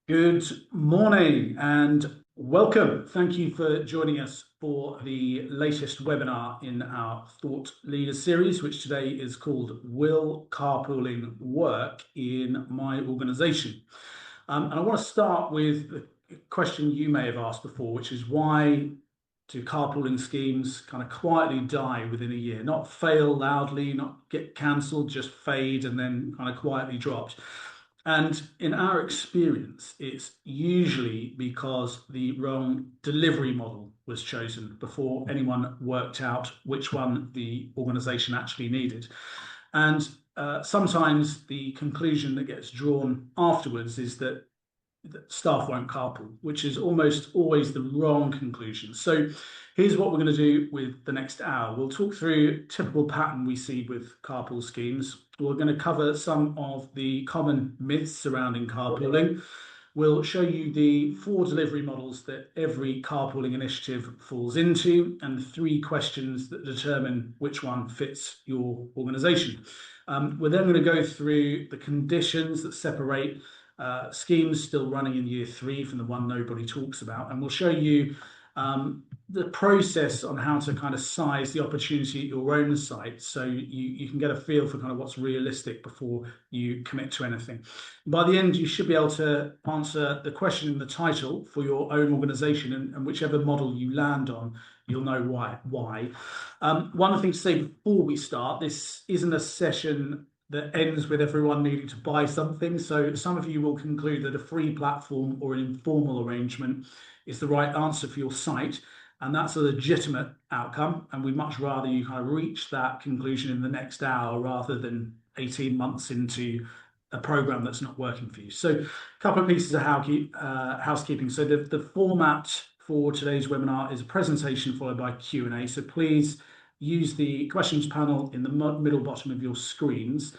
Good morning and welcome. Thank you for joining us for the latest webinar in our Thought Leaders series, which today is called Will Carpooling Work in My Organisation? And I want to start with a question you may have asked before, which is why do carpooling schemes kind of quietly die within a year? Not fail loudly, not get cancelled, just fade and then kind of quietly dropped. And in our experience, it's usually because the wrong delivery model was chosen before anyone worked out which one the organization actually needed. And sometimes the conclusion that gets drawn afterwards is that staff won't carpool, which is almost always the wrong conclusion. So here's what we're going to do with the next hour. We'll talk through a typical pattern we see with carpool schemes. We're going to cover some of the common myths surrounding carpooling. We'll show you the 4 delivery models that every carpooling initiative falls into and 3 questions that determine which one fits your organisation. We're then going to go through the conditions that separate schemes still running in year 3 from the one nobody talks about, and we'll show you the process on how to kind of size the opportunity at your own site so you can get a feel for kind of what's realistic before you commit to anything. By the end, you should be able to answer the question in the title for your own organisation, and whichever model you land on, you'll know why. One other thing to say before we start, this isn't a session that ends with everyone needing to buy something. So some of you will conclude that a free platform or an informal arrangement is the right answer for your site. And that's a legitimate outcome. And we'd much rather you kind of reach that conclusion in the next hour rather than 18 months into a program that's not working for you. So a couple of pieces of housekeeping. So the format for today's webinar is a presentation followed by Q&A. So please use the questions panel in the middle bottom of your screens,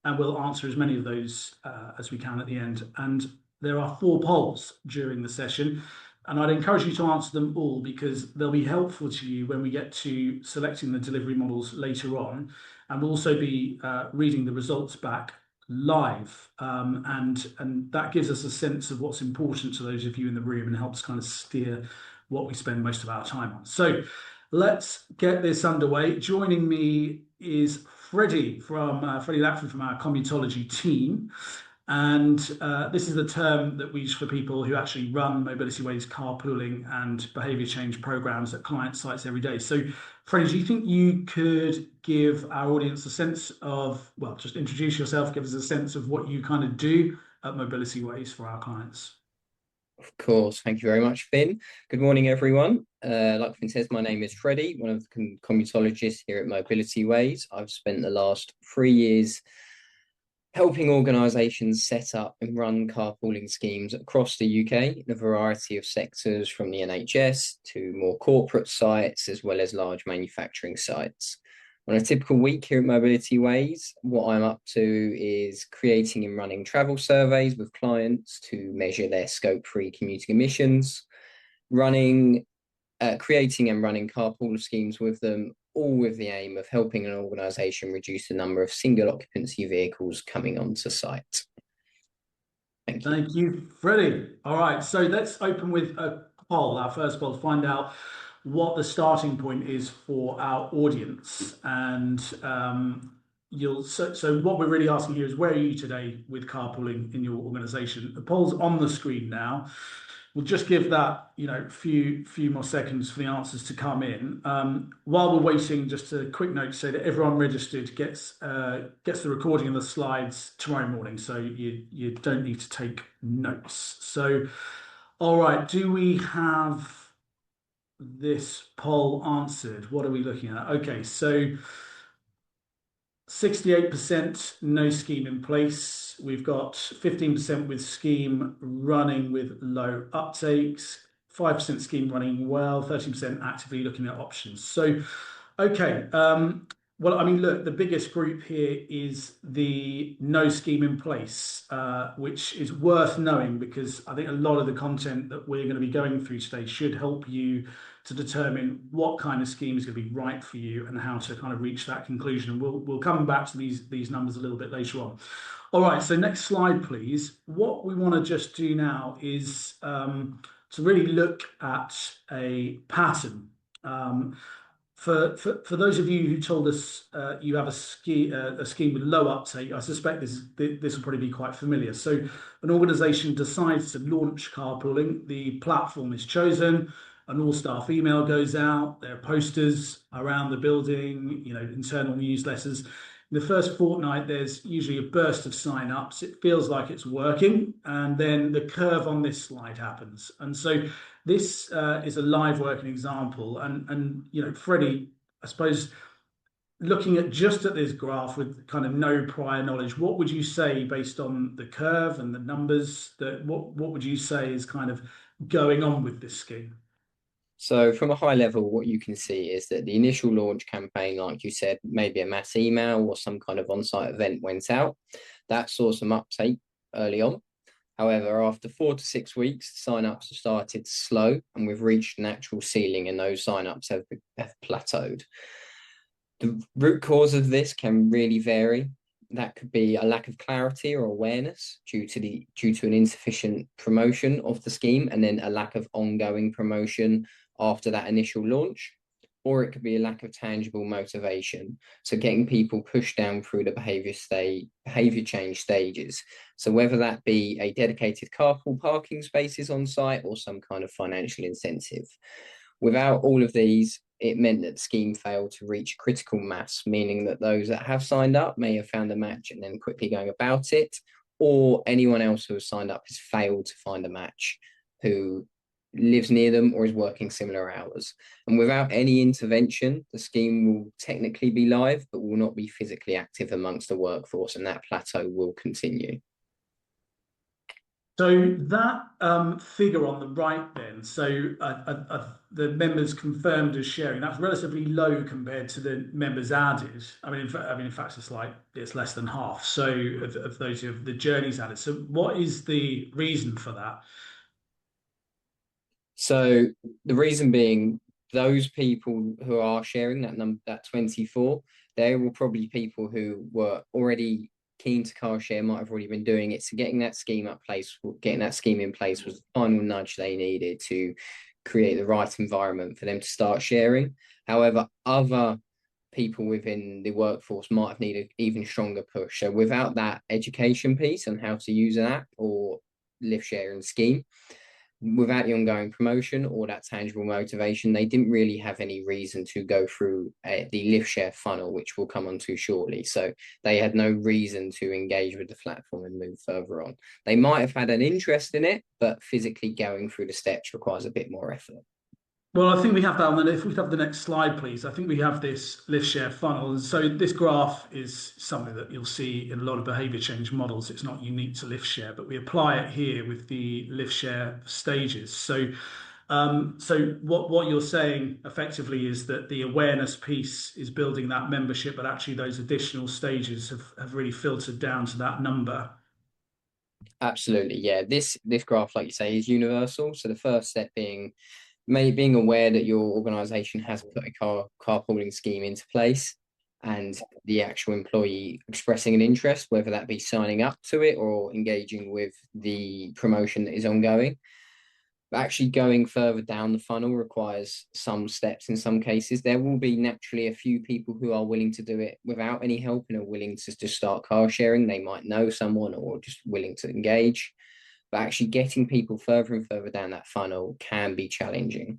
and we'll answer as many of those as we can at the end. And there are 4 polls during the session, and I'd encourage you to answer them all because they'll be helpful to you when we get to selecting the delivery models later on. And we'll also be reading the results back live, and that gives us a sense of what's important to those of you in the room and helps kind of steer what we spend most of our time on. So let's get this underway. Joining me is Freddie from Freddie Lackford from our commutology team. And this is the term that we use for people who actually run Mobilityways carpooling and behaviour change programs at client sites every day. So, Freddie, do you think you could give our audience a sense of, well, just introduce yourself, give us a sense of what you kind of do at Mobilityways for our clients? Of course. Thank you very much, Finn. Good morning, everyone. Like Finn says, my name is Freddie, one of the commutologists here at Mobilityways. I've spent the last 3 years helping organisations set up and run carpooling schemes across the UK in a variety of sectors, from the NHS to more corporate sites, as well as large manufacturing sites. On a typical week here at Mobilityways, what I'm up to is creating and running travel surveys with clients to measure their scope 3 commuting emissions, creating and running carpool schemes with them, all with the aim of helping an organisation reduce the number of single occupancy vehicles coming onto site. Thank you. Thank you, Freddie. All right, so let's open with a poll, our first poll, to find out what the starting point is for our audience. And so what we're really asking here is, where are you today with carpooling in your organisation? The poll's on the screen now. We'll just give that, few more seconds for the answers to come in. While we're waiting, just a quick note to say that everyone registered gets the recording of the slides tomorrow morning, so you don't need to take notes. So, all right, do we have this poll answered? What are we looking at? Okay, so 68% no scheme in place. We've got 15% with scheme running with low uptakes, 5% scheme running well, 13% actively looking at options. So, okay, Well, I mean, look, the biggest group here is the no scheme in place, which is worth knowing because I think a lot of the content that we're going to be going through today should help you to determine what kind of scheme is going to be right for you and how to kind of reach that conclusion. And we'll come back to these numbers a little bit later on. All right, so next slide, please. What we want to just do now is to really look at a pattern. For those of you who told us you have a scheme with low uptake, I suspect this will probably be quite familiar. So, an organisation decides to launch carpooling. The platform is chosen. An all-staff email goes out. There are posters around the building. Internal newsletters. In the first fortnight, there's usually a burst of sign-ups. It feels like it's working, and then the curve on this slide happens. And so this is a live working example. And Freddie, I suppose looking at just at this graph with kind of no prior knowledge, what would you say based on the curve and the numbers that what would you say is kind of going on with this scheme? So from a high level, what you can see is that the initial launch campaign, like you said, maybe a mass email or some kind of on-site event went out. That saw some uptake early on. However, after 4 to 6 weeks, sign-ups have started to slow and we've reached an actual ceiling and those sign-ups have plateaued. The root cause of this can really vary. That could be a lack of clarity or awareness due to an insufficient promotion of the scheme and then a lack of ongoing promotion after that initial launch, or it could be a lack of tangible motivation. So getting people pushed down through the behavior change stages. So whether that be a dedicated carpool parking spaces on site or some kind of financial incentive. Without all of these, it meant that the scheme failed to reach critical mass, meaning that those that have signed up may have found a match and then quickly going about it, or anyone else who has signed up has failed to find a match who lives near them or is working similar hours. And without any intervention, the scheme will technically be live, but will not be physically active amongst the workforce, and that plateau will continue. So that figure on the right then, so the members confirmed as sharing, that's relatively low compared to the members added. In fact, it's less than half. So of those who have the journeys added. So what is the reason for that? So the reason being, those people who are sharing that number, that 24, they will probably people who were already keen to car share, might have already been doing it. So getting that scheme in place was the final nudge they needed to create the right environment for them to start sharing. However, other people within the workforce might have needed even stronger push. So without that education piece on how to use an app or lift sharing scheme, without the ongoing promotion or that tangible motivation, they didn't really have any reason to go through the lift share funnel, which we'll come on to shortly. So they had no reason to engage with the platform and move further on. They might have had an interest in it, but physically going through the steps requires a bit more effort. Well, I think we have that on the, if we have the next slide, please. I think we have this lift share funnel. And so this graph is something that you'll see in a lot of behavior change models. It's not unique to lift share, but we apply it here with the lift share stages. So what you're saying effectively is that the awareness piece is building that membership, but actually those additional stages have really filtered down to that number. Absolutely, yeah. This graph, like you say, is universal. So the first step being aware that your organization has put a carpooling scheme into place and the actual employee expressing an interest, whether that be signing up to it or engaging with the promotion that is ongoing. But actually going further down the funnel requires some steps in some cases. There will be naturally a few people who are willing to do it without any help and are willing to just start car sharing. They might know someone or just willing to engage. But actually getting people further and further down that funnel can be challenging.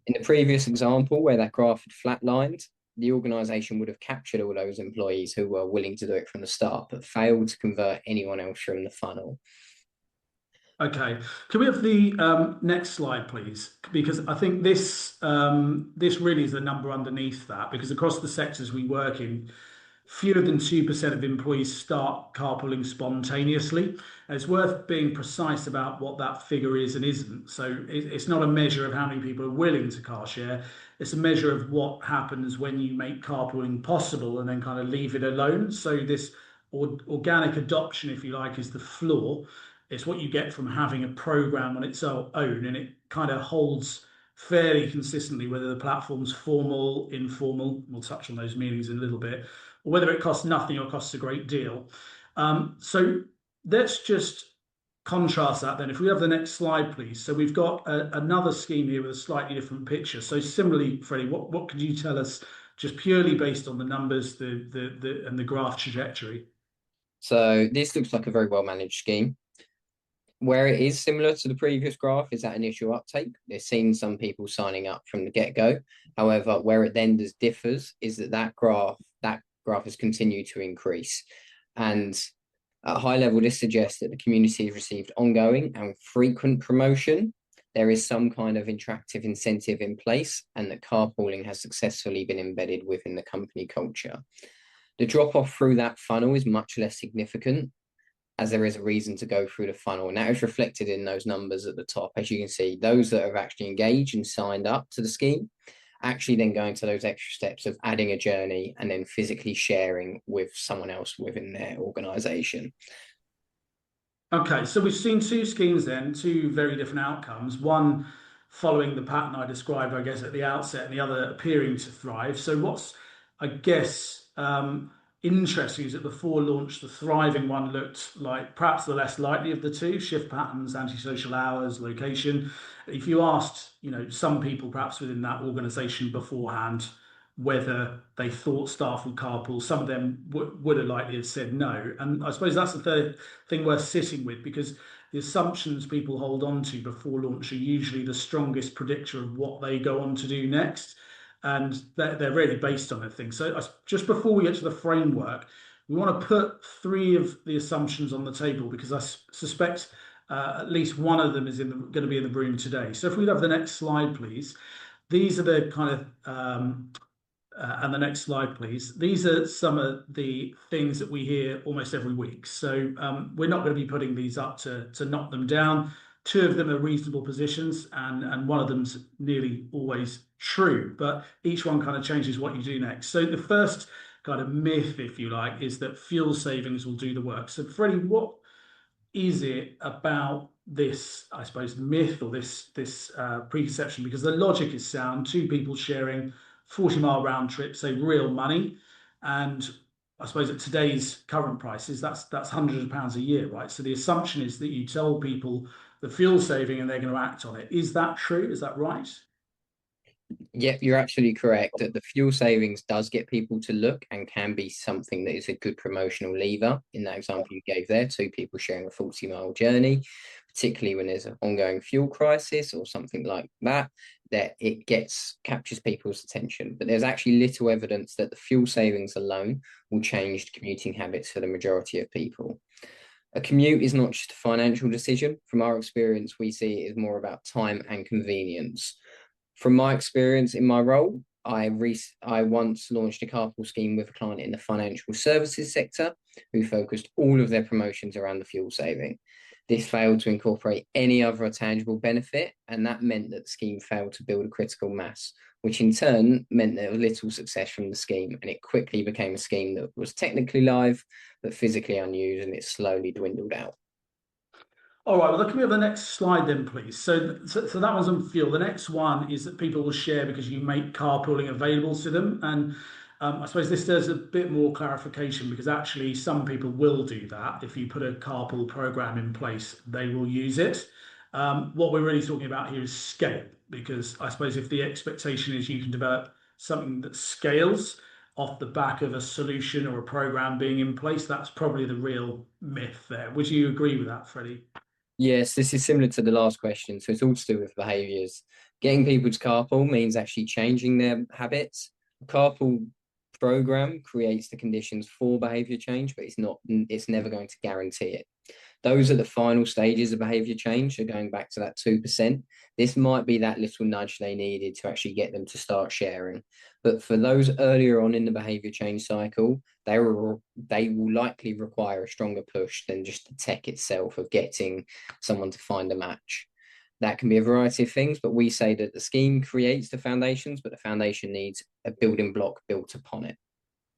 In the previous example, where that graph had flatlined, the organization would have captured all those employees who were willing to do it from the start, but failed to convert anyone else from the funnel. Okay, can we have the next slide, please? Because I think this really is the number underneath that. Because across the sectors we work in, fewer than 2% of employees start carpooling spontaneously. And it's worth being precise about what that figure is and isn't. So it's not a measure of how many people are willing to car share. It's a measure of what happens when you make carpooling possible and then kind of leave it alone. So this organic adoption, if you like, is the floor. It's what you get from having a program on its own, and it kind of holds fairly consistently whether the platform's formal, informal. We'll touch on those meanings in a little bit, or whether it costs nothing or costs a great deal. So let's just contrast that then. If we have the next slide, please. So we've got another scheme here with a slightly different picture. So similarly, Freddie, what could you tell us just purely based on the numbers, and the graph trajectory? So this looks like a very well managed scheme. Where it is similar to the previous graph is that initial uptake. They've seen some people signing up from the get-go. However, where it then differs is that graph has continued to increase. And at a high level, this suggests that the community has received ongoing and frequent promotion. There is some kind of interactive incentive in place, and that carpooling has successfully been embedded within the company culture. The drop-off through that funnel is much less significant, as there is a reason to go through the funnel. And that is reflected in those numbers at the top. As you can see, those that have actually engaged and signed up to the scheme actually then going to those extra steps of adding a journey and then physically sharing with someone else within their organization. Okay, so we've seen two schemes then, two very different outcomes. One following the pattern I described, I guess, at the outset, and the other appearing to thrive. So what's, I guess, interesting is that before launch, the thriving one looked like perhaps the less likely of the two: shift patterns, antisocial hours, location. If you asked, some people perhaps within that organization beforehand whether they thought staff would carpool, some of them would have likely have said no. And I suppose that's the third thing worth sitting with, because the assumptions people hold on to before launch are usually the strongest predictor of what they go on to do next. And they're really based on a thing. So just before we get to the framework, we want to put three of the assumptions on the table, because I suspect at least one of them is going to be in the room today. So if we have the next slide, please. These are the kind of and the next slide, please. These are some of the things that we hear almost every week. So we're not going to be putting these up to knock them down. Two of them are reasonable positions, and one of them's nearly always true, but each one kind of changes what you do next. So the first kind of myth, if you like, is that fuel savings will do the work. So Freddie, what is it about this, I suppose, myth or this preconception? Because the logic is sound. Two people sharing 40-mile round trip, say real money, and I suppose at today's current prices, that's hundreds of pounds a year, right? So the assumption is that you tell people the fuel saving and they're going to act on it. Is that true? Is that right? Yep, you're absolutely correct that the fuel savings does get people to look and can be something that is a good promotional lever. In that example you gave there, two people sharing a 40-mile journey, particularly when there's an ongoing fuel crisis or something like that, that it captures people's attention. But there's actually little evidence that the fuel savings alone will change commuting habits for the majority of people. A commute is not just a financial decision. From our experience, we see it as more about time and convenience. From my experience in my role, I once launched a carpool scheme with a client in the financial services sector who focused all of their promotions around the fuel saving. This failed to incorporate any other tangible benefit, and that meant that the scheme failed to build a critical mass, which in turn meant there was little success from the scheme, and it quickly became a scheme that was technically live but physically unused, and it slowly dwindled out. All right, well, can we have the next slide then, please? So that one's on fuel. The next one is that people will share because you make carpooling available to them. And I suppose this does a bit more clarification, because actually some people will do that. If you put a carpool program in place, they will use it. What we're really talking about here is scale, because I suppose if the expectation is you can develop something that scales off the back of a solution or a program being in place, that's probably the real myth there. Would you agree with that, Freddie? Yes, this is similar to the last question. So it's all to do with behaviours. Getting people to carpool means actually changing their habits. A carpool program creates the conditions for behaviour change, but it's never going to guarantee it. Those are the final stages of behaviour change. So going back to that 2%, this might be that little nudge they needed to actually get them to start sharing. But for those earlier on in the behavior change cycle, they will likely require a stronger push than just the tech itself of getting someone to find a match. That can be a variety of things, but we say that the scheme creates the foundations, but the foundation needs a building block built upon it.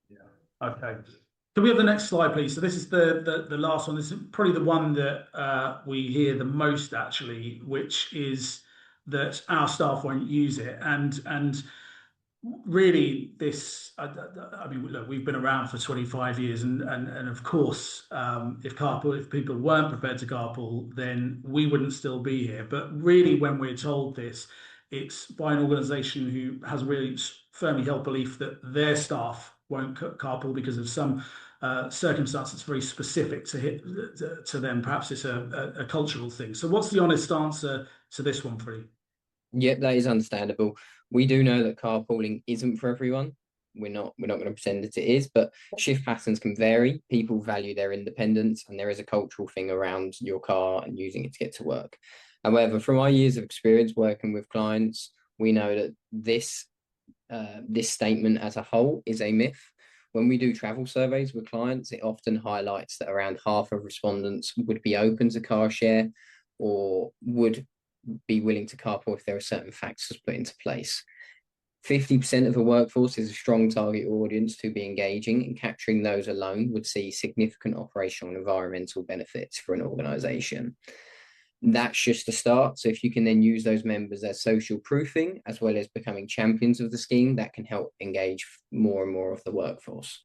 Yeah. Okay. Can we have the next slide, please? So this is the last one. This is probably the one that we hear the most, actually, which is that our staff won't use it. And really, this, I mean, look, we've been around for 25 years, and of course, if people weren't prepared to carpool, then we wouldn't still be here. But really, when we're told this, it's by an organisation who has a really firmly held belief that their staff won't carpool because of some circumstance that's very specific to them. Perhaps it's a cultural thing. So, what's the honest answer to this one, Freddie? Yep, that is understandable. We do know that carpooling isn't for everyone. We're not going to pretend that it is, but shift patterns can vary. People value their independence, and there is a cultural thing around your car and using it to get to work. However, from our years of experience working with clients, we know that this statement as a whole is a myth. When we do travel surveys with clients, it often highlights that around half of respondents would be open to car share or would be willing to carpool if there are certain factors put into place. 50% of the workforce is a strong target audience to be engaging, and capturing those alone would see significant operational and environmental benefits for an organisation. That's just a start. So if you can then use those members as social proofing, as well as becoming champions of the scheme, that can help engage more and more of the workforce.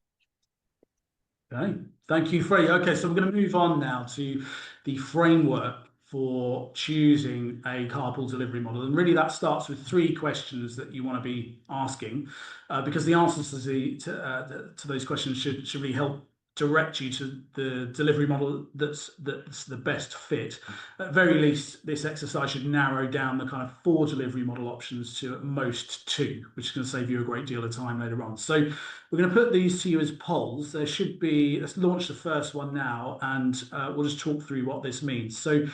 Okay, thank you, Freddie. Okay, so we're going to move on now to the framework for choosing a carpool delivery model. And really that starts with three questions that you want to be asking, because the answers to those questions should really help direct you to the delivery model that's the best fit. At very least, this exercise should narrow down the kind of four delivery model options to at most two, which is going to save you a great deal of time later on. So we're going to put these to you as polls. There should be, let's launch the first one now, and we'll just talk through what this means. So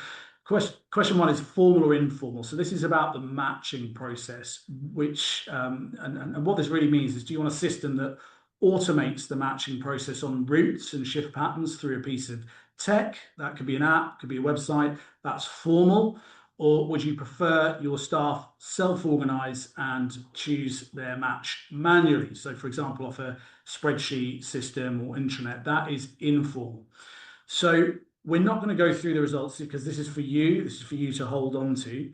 question one is formal or informal. So this is about the matching process, which and what this really means is, do you want a system that automates the matching process on routes and shift patterns through a piece of tech? That could be an app, could be a website. That's formal. Or would you prefer your staff self-organize and choose their match manually? So, for example, off a spreadsheet system or intranet, that is informal. So we're not going to go through the results because this is for you. This is for you to hold on to.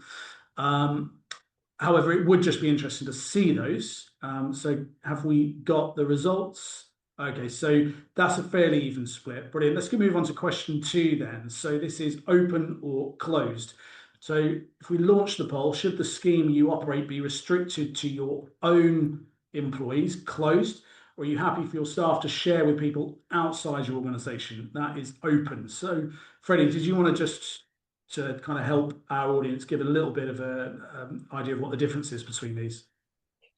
However, it would just be interesting to see those. So have we got the results? Okay, so that's a fairly even split. Brilliant. Let's move on to question two then. So this is open or closed. So if we launch the poll, should the scheme you operate be restricted to your own employees, closed? Or are you happy for your staff to share with people outside your organisation? That is open. So, Freddie, did you want to just to kind of help our audience give a little bit of an idea of what the difference is between these?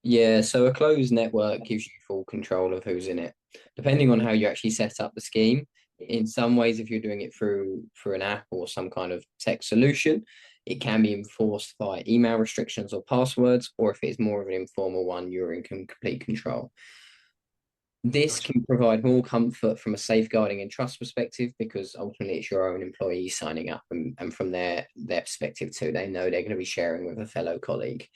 Yeah, so a closed network gives you full control of who's in it, depending on how you actually set up the scheme. In some ways, if you're doing it through an app or some kind of tech solution, it can be enforced by email restrictions or passwords, or if it's more of an informal one, you're in complete control. This can provide more comfort from a safeguarding and trust perspective, because ultimately it's your own employees signing up, and from their perspective too, they know they're going to be sharing with a fellow colleague.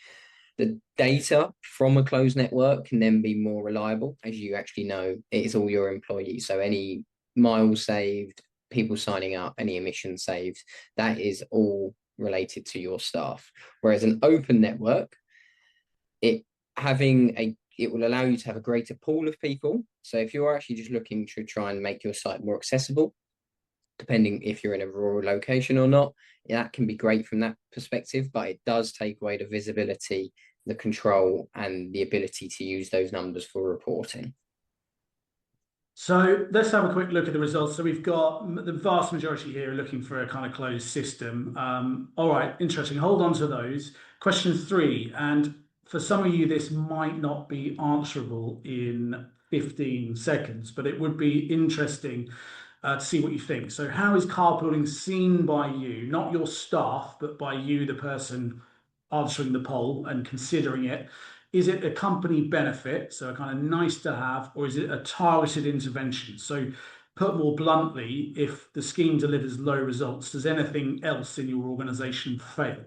The data from a closed network can then be more reliable, as you actually know it is all your employees. So any miles saved, people signing up, any emissions saved, that is all related to your staff. Whereas an open network, it will allow you to have a greater pool of people. So if you're actually just looking to try and make your site more accessible, depending if you're in a rural location or not, that can be great from that perspective, but it does take away the visibility, the control, and the ability to use those numbers for reporting. So let's have a quick look at the results. So we've got the vast majority here are looking for a kind of closed system. All right, interesting. Hold on to those. Question three, and for some of you, this might not be answerable in 15 seconds, but it would be interesting to see what you think. So how is carpooling seen by you, not your staff, but by you, the person answering the poll and considering it? is it a company benefit, so a kind of nice to have, or is it a targeted intervention? So, put more bluntly, if the scheme delivers low results, does anything else in your organization fail?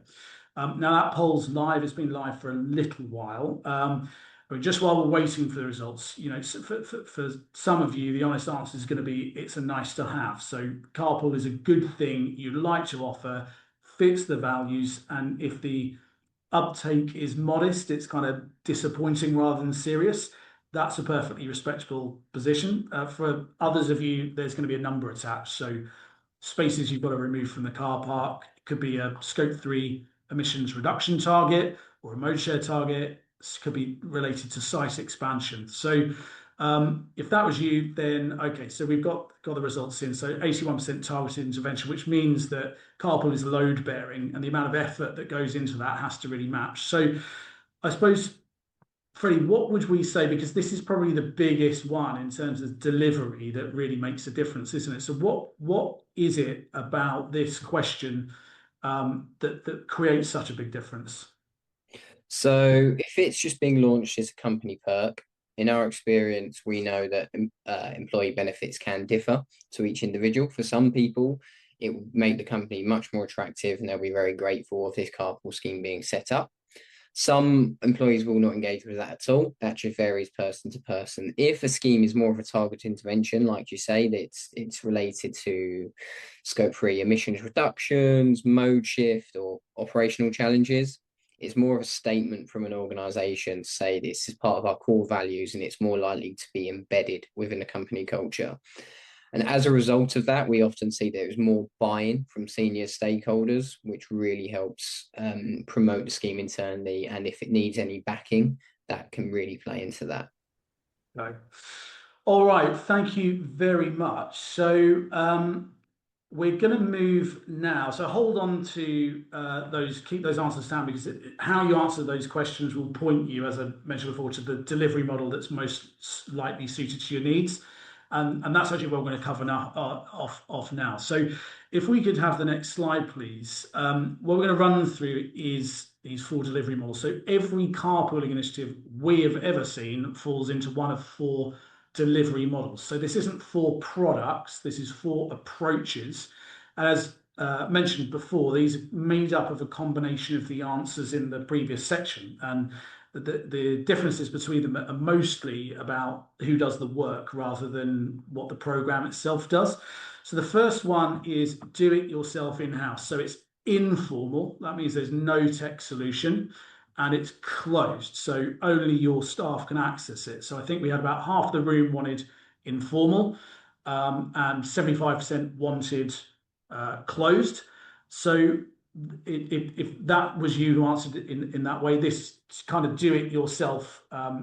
Now that poll's live, it's been live for a little while. But just while we're waiting for the results, for some of you, the honest answer is going to be it's a nice to have. So carpool is a good thing you'd like to offer, fits the values, and if the uptake is modest, it's kind of disappointing rather than serious. That's a perfectly respectable position. For others of you, there's going to be a number attached. So spaces you've got to remove from the car park. It could be a scope 3 emissions reduction target or a mode share target. This could be related to site expansion. So if that was you, then okay, so we've got the results in. So 81% targeted intervention, which means that carpool is load bearing and the amount of effort that goes into that has to really match. So I suppose, Freddie, what would we say? Because this is probably the biggest one in terms of delivery that really makes a difference, isn't it? So what is it about this question that creates such a big difference? So if it's just being launched as a company perk, in our experience, we know that employee benefits can differ to each individual. For some people, it will make the company much more attractive and they'll be very grateful of this carpool scheme being set up. Some employees will not engage with that at all. That just varies person to person. If a scheme is more of a target intervention, like you say, that it's related to scope 3 emissions reductions, mode shift, or operational challenges, it's more of a statement from an organization to say this is part of our core values and it's more likely to be embedded within a company culture. And as a result of that, we often see there is more buy-in from senior stakeholders, which really helps promote the scheme internally. And if it needs any backing, that can really play into that. Okay. All right, thank you very much. So we're going to move now. So hold on to keep those answers down because how you answer those questions will point you, as I mentioned before, to the delivery model that's most likely suited to your needs. And that's actually what we're going to cover now, off now. So if we could have the next slide, please. What we're going to run through is these 4 delivery models. So every carpooling initiative we have ever seen falls into one of 4 delivery models. So this isn't 4 products, this is 4 approaches. As mentioned before, these are made up of a combination of the answers in the previous section. And the differences between them are mostly about who does the work rather than what the program itself does. So the first one is do it yourself in-house. So it's informal. That means there's no tech solution and it's closed. So only your staff can access it. So I think we had about half the room wanted informal and 75% wanted closed. So if that was you who answered it in that way, this kind of do it yourself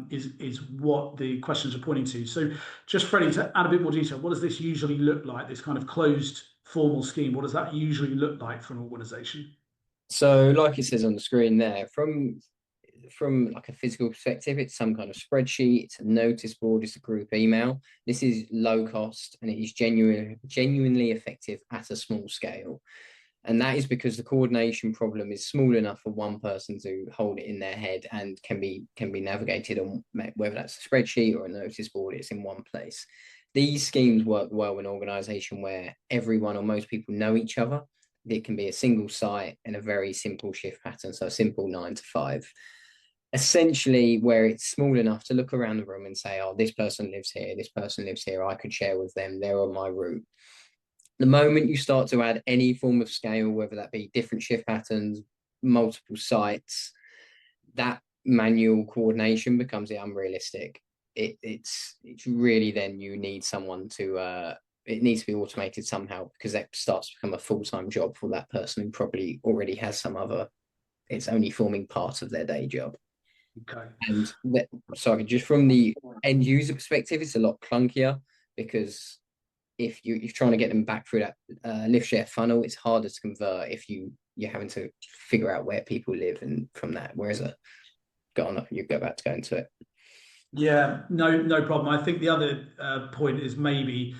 is what the questions are pointing to. So just Freddie, to add a bit more detail, what does this usually look like, this kind of closed formal scheme? What does that usually look like for an organization? So like it says on the screen there, from like a physical perspective, it's some kind of spreadsheet, it's a notice board, it's a group email. This is low cost and it is genuinely effective at a small scale. And that is because the coordination problem is small enough for one person to hold it in their head and can be navigated on whether that's a spreadsheet or a notice board, it's in one place. These schemes work well in an organization where everyone or most people know each other. It can be a single site and a very simple shift pattern, so a simple 9 to 5. Essentially, where it's small enough to look around the room and say, oh, this person lives here, this person lives here, I could share with them, they're on my route. The moment you start to add any form of scale, whether that be different shift patterns, multiple sites, that manual coordination becomes unrealistic. It's really then you need someone to it needs to be automated somehow because that starts to become a full-time job for that person who probably already has some other, it's only forming part of their day job. Okay. And sorry, just from the end user perspective, it's a lot clunkier because if you're trying to get them back through that lift share funnel, it's harder to convert if you're having to figure out where people live and from that. Whereas you go back to go into it. Yeah, no problem. I think the other point is maybe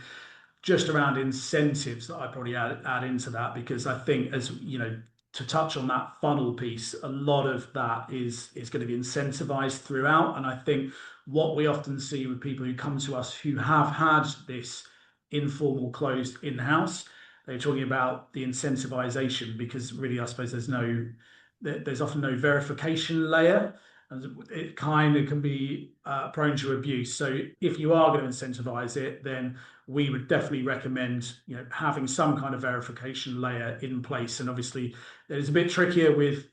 just around incentives that I probably add into that because I think as you know to touch on that funnel piece, a lot of that is going to be incentivized throughout. And I think what we often see with people who come to us who have had this informal closed in-house, they're talking about the incentivization because really, I suppose there's often no verification layer, and it kind of can be prone to abuse. So if you are going to incentivize it, then we would definitely recommend having some kind of verification layer in place. And obviously, it's a bit trickier with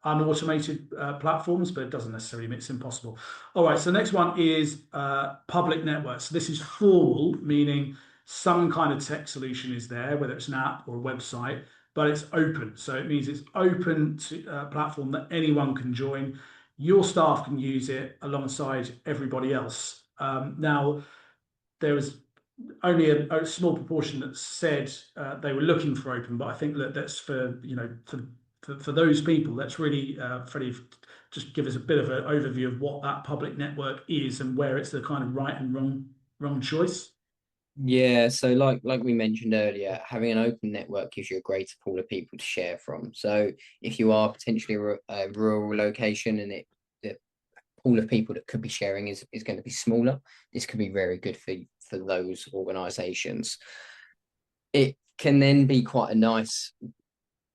unautomated platforms, but it doesn't necessarily mean it's impossible. All right, so the next one is public networks. So this is formal, meaning some kind of tech solution is there, whether it's an app or a website, but it's open. So it means it's open to a platform that anyone can join. Your staff can use it alongside everybody else. Now, there was only a small proportion that said they were looking for open, but I think that's for those people. That's really Freddie, just give us a bit of an overview of what that public network is and where it's the kind of right and wrong choice. Yeah, so like we mentioned earlier, having an open network gives you a greater pool of people to share from. So if you are potentially a rural location and the pool of people that could be sharing is going to be smaller, this could be very good for those organizations. It can then be quite a nice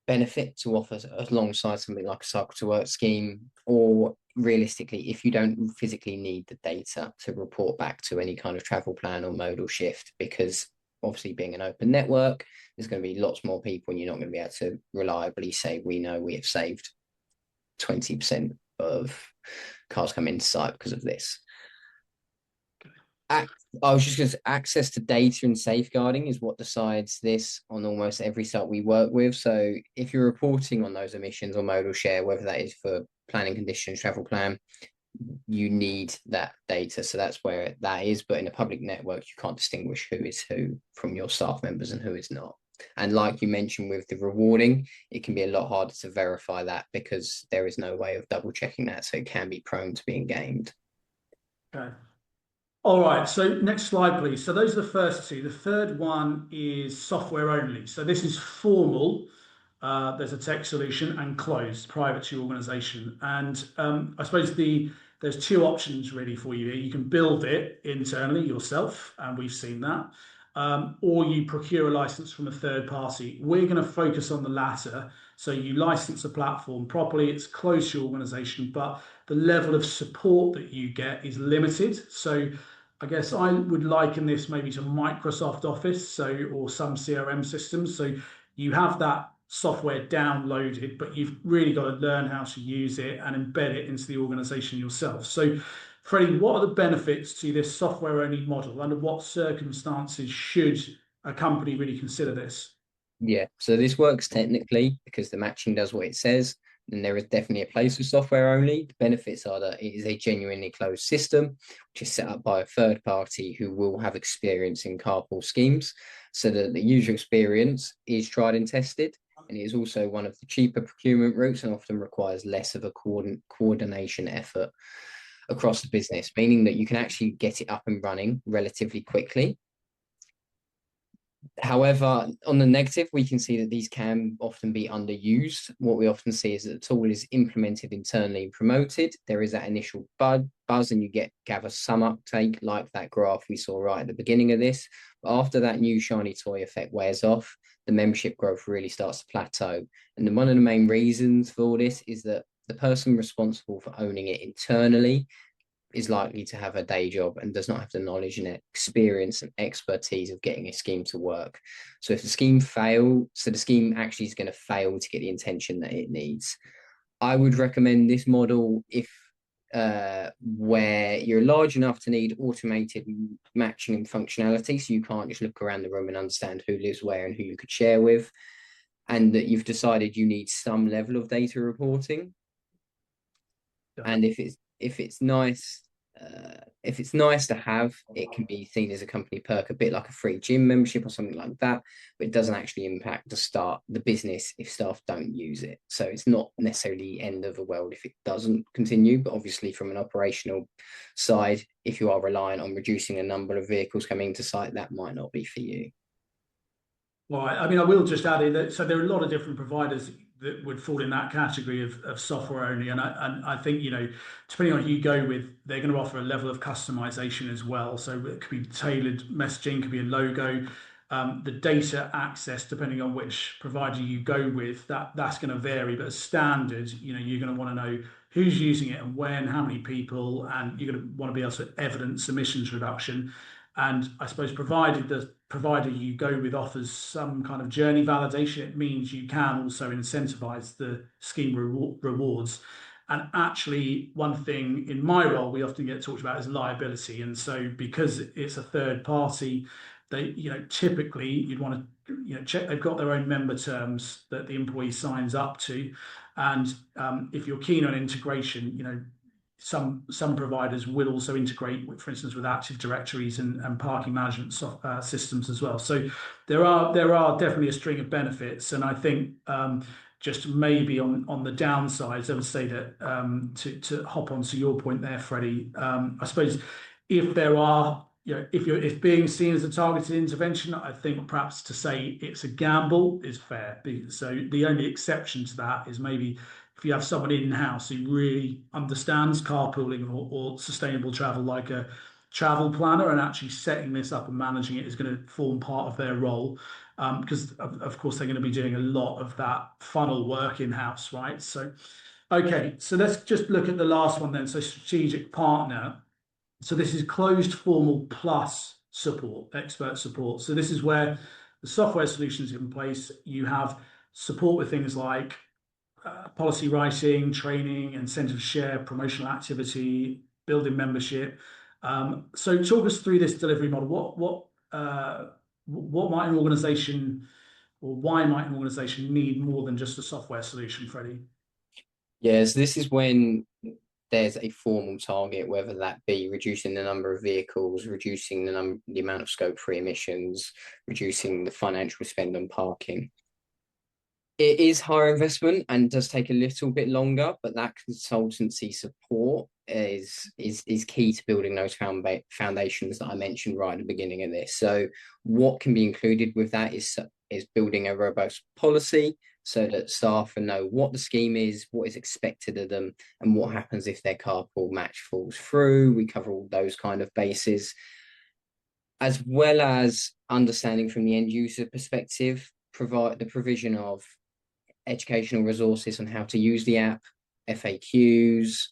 benefit to offer alongside something like a cycle to work scheme, or realistically, if you don't physically need the data to report back to any kind of travel plan or modal shift, because obviously being an open network, there's going to be lots more people and you're not going to be able to reliably say, we know we have saved 20% of cars coming into site because of this. I was just going to say, access to data and safeguarding is what decides this on almost every site we work with. So if you're reporting on those emissions or modal share, whether that is for planning conditions, travel plan, you need that data. So that's where that is. But in a public network, you can't distinguish who is who from your staff members and who is not. And like you mentioned with the rewarding, it can be a lot harder to verify that because there is no way of double checking that. So it can be prone to being gamed. Okay. All right, so next slide, please. So those are the first two. The third one is software only. So this is formal. There's a tech solution and closed, private to your organization. And I suppose there's two options really for you here. You can build it internally yourself, and we've seen that, or you procure a license from a third party. We're going to focus on the latter. So you license a platform properly, it's close to your organization, but the level of support that you get is limited. So I guess I would liken this maybe to Microsoft Office, or some CRM systems. So you have that software downloaded, but you've really got to learn how to use it and embed it into the organization yourself. So, Freddie, what are the benefits to this software only model? Under what circumstances should a company really consider this? Yeah, so this works technically because the matching does what it says, and there is definitely a place for software only. The benefits are that it is a genuinely closed system, which is set up by a third party who will have experience in carpool schemes, so that the user experience is tried and tested. And it is also one of the cheaper procurement routes and often requires less of a coordination effort across the business, meaning that you can actually get it up and running relatively quickly. However, on the negative, we can see that these can often be underused. What we often see is that the tool is implemented internally and promoted. There is that initial buzz and you gather some uptake, like that graph we saw right at the beginning of this. But after that new shiny toy effect wears off, the membership growth really starts to plateau. And then one of the main reasons for this is that the person responsible for owning it internally is likely to have a day job and does not have the knowledge and experience and expertise of getting a scheme to work. So if the scheme the scheme actually is going to fail to get the intention that it needs. I would recommend this model if where you're large enough to need automated matching and functionality, so you can't just look around the room and understand who lives where and who you could share with, and that you've decided you need some level of data reporting. And if it's nice to have, it can be seen as a company perk, a bit like a free gym membership or something like that, but it doesn't actually impact the business if staff don't use it. So it's not necessarily the end of the world if it doesn't continue, but obviously from an operational side, if you are reliant on reducing the number of vehicles coming to site, that might not be for you. Well, I mean, I will just add in that so there are a lot of different providers that would fall in that category of software only, and I think depending on who you go with, they're going to offer a level of customization as well. So it could be tailored messaging, could be a logo, the data access depending on which provider you go with. That's going to vary, but as standard, you're going to want to know who's using it and when, how many people, and you're going to want to be able to evidence emissions reduction. And I suppose provided the provider you go with offers some kind of journey validation, it means you can also incentivize the scheme rewards. And actually, one thing in my role we often get talked about is liability. And so because it's a third party, they, typically you'd want to, check they've got their own member terms that the employee signs up to. And if you're keen on integration, some providers will also integrate, for instance, with Active Directories and parking management systems as well. So there are definitely a string of benefits, and I think just maybe on the downsides, I would say that to hop onto your point there, Freddie. I suppose if there are, if being seen as a targeted intervention, I think perhaps to say it's a gamble is fair. So the only exception to that is maybe if you have someone in-house who really understands carpooling or sustainable travel, like a travel planner, and actually setting this up and managing it is going to form part of their role. Because of course they're going to be doing a lot of that funnel work in-house, right? So, okay, so let's just look at the last one then. So strategic partner. So this is closed formal plus support, expert support. So this is where the software solutions in place. You have support with things like policy writing, training, incentive share, promotional activity, building membership. So talk us through this delivery model. What might an organization, or why might an organization need more than just a software solution, Freddie? Yes, this is when there's a formal target, whether that be reducing the number of vehicles, reducing the amount of scope 3 emissions, reducing the financial spend on parking. It is higher investment and does take a little bit longer, but that consultancy support is key to building those foundations that I mentioned right at the beginning of this. So what can be included with that is building a robust policy so that staff know what the scheme is, what is expected of them, and what happens if their carpool match falls through. We cover all those kind of bases, as well as understanding from the end user perspective, provide the provision of educational resources on how to use the app, FAQs.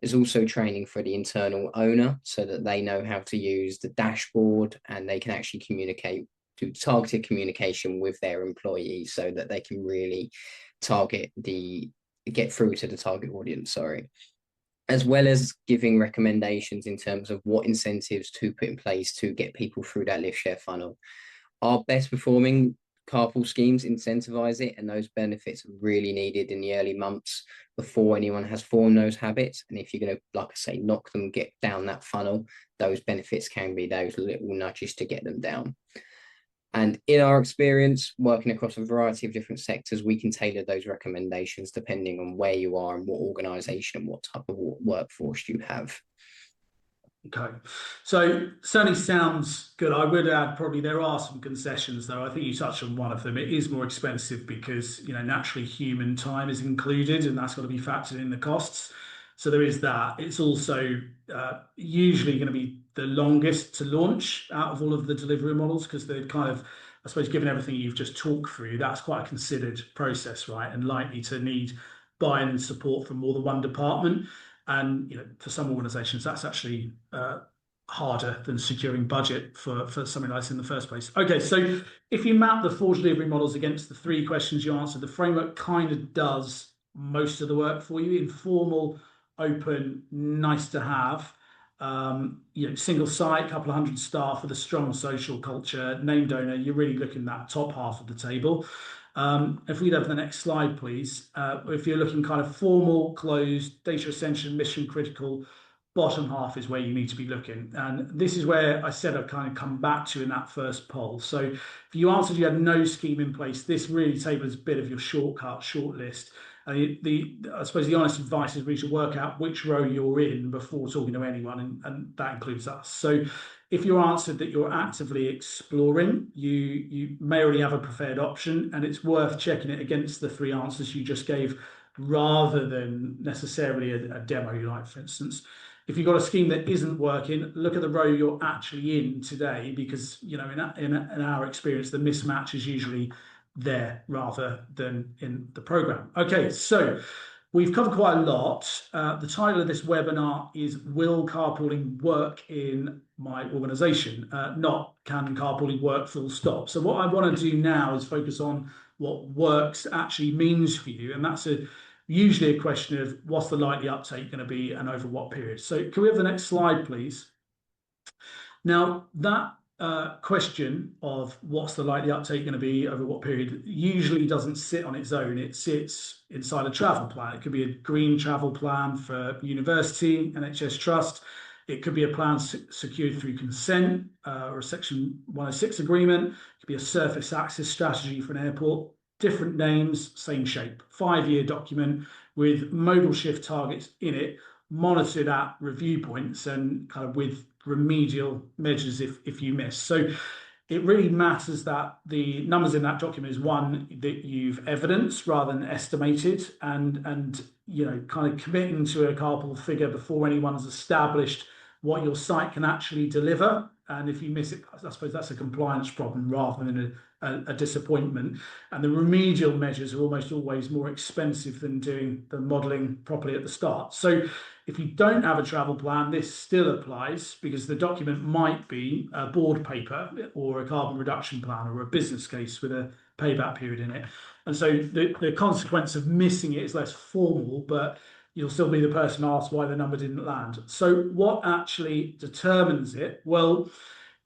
There's also training for the internal owner so that they know how to use the dashboard and they can actually do targeted communication with their employees so that they can really get through to the target audience, as well as giving recommendations in terms of what incentives to put in place to get people through that lift share funnel. Our best performing carpool schemes incentivize it, and those benefits are really needed in the early months before anyone has formed those habits. And if you're going to, like I say, knock them, get down that funnel, those benefits can be those little nudges to get them down. And in our experience, working across a variety of different sectors, we can tailor those recommendations depending on where you are and what organization and what type of workforce you have. Okay, so certainly sounds good. I would add probably there are some concessions though. I think you touched on one of them. It is more expensive because naturally human time is included and that's got to be factored in the costs. So there is that. It's also usually going to be the longest to launch out of all of the delivery models because they're kind of, I suppose, given everything you've just talked through, that's quite a considered process, right? And likely to need buy-in and support from more than one department. And for some organisations, that's actually harder than securing budget for something like this in the first place. Okay, so if you map the 4 delivery models against the 3 questions you answered, the framework kind of does most of the work for you. Informal, open, nice to have. Single site, couple of hundred staff with a strong social culture, named owner. You're really looking at that top half of the table. If we go to the next slide, please. If you're looking kind of formal, closed, data essential, mission critical, bottom half is where you need to be looking. And this is where I said I'd kind of come back to in that first poll. So if you answered you had no scheme in place, this really tables a bit of your shortcut, shortlist. And I suppose the honest advice is we should work out which row you're in before talking to anyone, and that includes us. So If you're answered that you're actively exploring, you may already have a preferred option, and it's worth checking it against the three answers you just gave rather than necessarily a demo, like for instance. If you've got a scheme that isn't working, look at the row you're actually in today, because in our experience, the mismatch is usually there rather than in the program. Okay, so we've covered quite a lot. The title of this webinar is Will Carpooling Work in My Organisation? Not Can Carpooling Work full stop. So what I want to do now is focus on what works actually means for you. And that's usually a question of what's the likely uptake going to be and over what period. So can we have the next slide, please? Now, that question of what's the likely uptake going to be over what period usually doesn't sit on its own. It sits inside a travel plan. It could be a green travel plan for university, NHS trust. It could be a plan secured through consent or a Section 106 agreement. It could be a surface access strategy for an airport. Different names, same shape. 5-year document with modal shift targets in it, monitored at review points and kind of with remedial measures if you miss. So it really matters that the numbers in that document is one that you've evidenced rather than estimated, and kind of committing to a carpool figure before anyone's established what your site can actually deliver. And if you miss it, I suppose that's a compliance problem rather than a disappointment. And the remedial measures are almost always more expensive than doing the modelling properly at the start. So if you don't have a travel plan, this still applies, because the document might be a board paper or a carbon reduction plan or a business case with a payback period in it. And so the consequence of missing it is less formal, but you'll still be the person asked why the number didn't land. So what actually determines it? Well,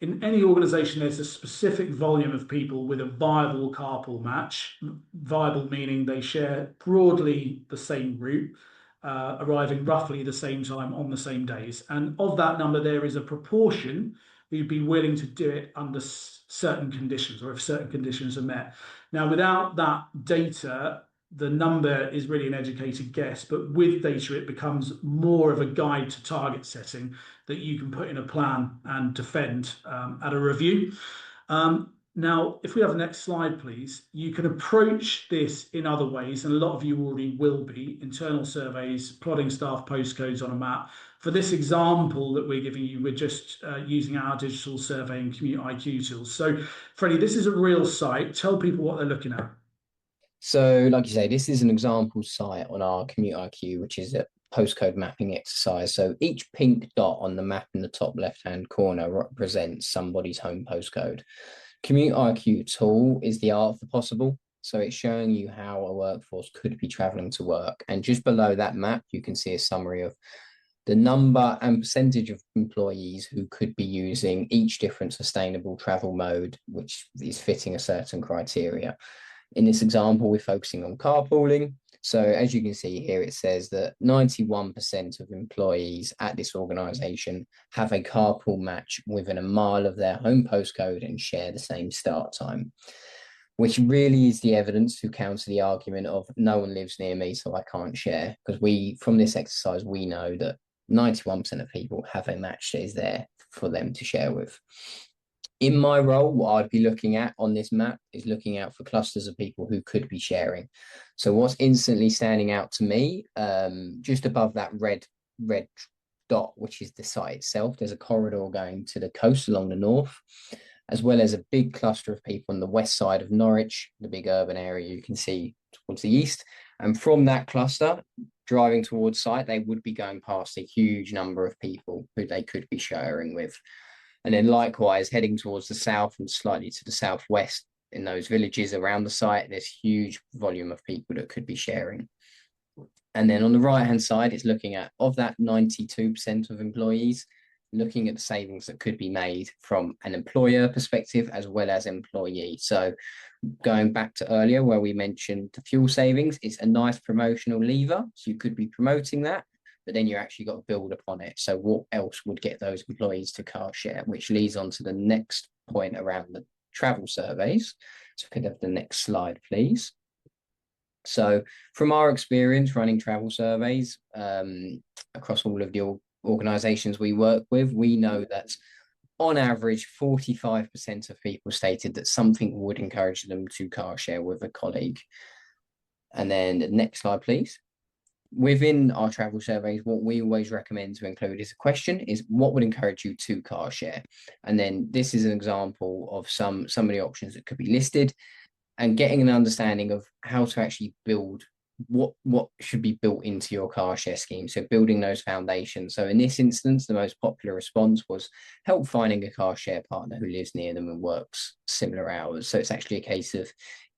in any organisation, there's a specific volume of people with a viable carpool match. Viable meaning they share broadly the same route, arriving roughly the same time on the same days. And of that number, there is a proportion who'd be willing to do it under certain conditions, or if certain conditions are met. Now, without that data, the number is really an educated guess, but with data, it becomes more of a guide to target setting that you can put in a plan and defend at a review. Now, if we have the next slide, please, you can approach this in other ways, and a lot of you already will be: internal surveys, plotting staff postcodes on a map. For this example that we're giving you, we're just using our digital survey and Commute IQ tools. So, Freddie, this is a real site. Tell people what they're looking at. So, like you say, this is an example site on our Commute IQ, which is a postcode mapping exercise. So each pink dot on the map in the top left-hand corner represents somebody's home postcode. Commute IQ tool is the art of the possible. So it's showing you how a workforce could be traveling to work. And just below that map, you can see a summary of the number and percentage of employees who could be using each different sustainable travel mode, which is fitting a certain criteria. In this example, we're focusing on carpooling. So as you can see here, it says that 91% of employees at this organisation have a carpool match within a mile of their home postcode and share the same start time, which really is the evidence to counter the argument of no one lives near me, so I can't share. Because from this exercise, we know that 91% of people have a match that is there for them to share with. In my role, what I'd be looking at on this map is looking out for clusters of people who could be sharing. So what's instantly standing out to me, just above that red dot, which is the site itself, there's a corridor going to the coast along the north, as well as a big cluster of people on the west side of Norwich, the big urban area you can see towards the east. And from that cluster, driving towards site, they would be going past a huge number of people who they could be sharing with. And then likewise, heading towards the south and slightly to the southwest in those villages around the site, there's huge volume of people that could be sharing. And then on the right-hand side, it's looking at, of that 92% of employees, looking at the savings that could be made from an employer perspective as well as employee. So going back to earlier where we mentioned the fuel savings, it's a nice promotional lever. So you could be promoting that, but then you actually got to build upon it. So what else would get those employees to car share, which leads on to the next point around the travel surveys. So could have the next slide, please. So from our experience running travel surveys across all of the organizations we work with, we know that on average, 45% of people stated that something would encourage them to car share with a colleague. And then the next slide, please. Within our travel surveys, what we always recommend to include is a question is what would encourage you to car share? And then this is an example of some of the options that could be listed, and getting an understanding of how to actually build what should be built into your car share scheme. So building those foundations. So in this instance, the most popular response was help finding a car share partner who lives near them and works similar hours. So it's actually a case of